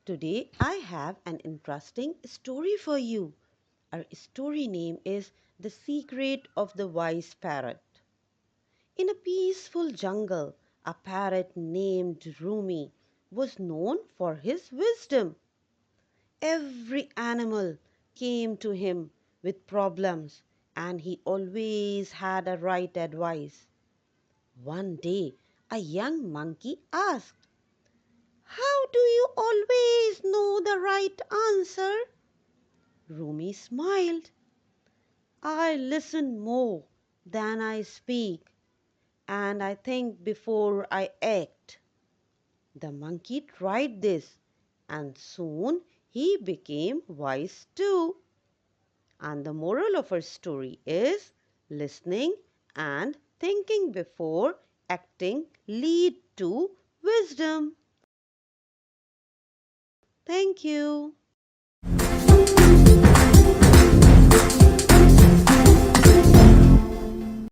Today I have an interesting story for you. Our story name is The Secret of the Wise Parrot. In a peaceful jungle, a parrot named Rumi was known for his wisdom. Every animal came to him with problems, and he always had a right advice. One day, a young monkey asked, "How do you always know the right answer?" Rumi smiled. "I listen more than I speak, and I think before I act." The monkey tried this, and soon he became wise too. And the moral of our story is listening and thinking before acting lead to wisdom. Thank you.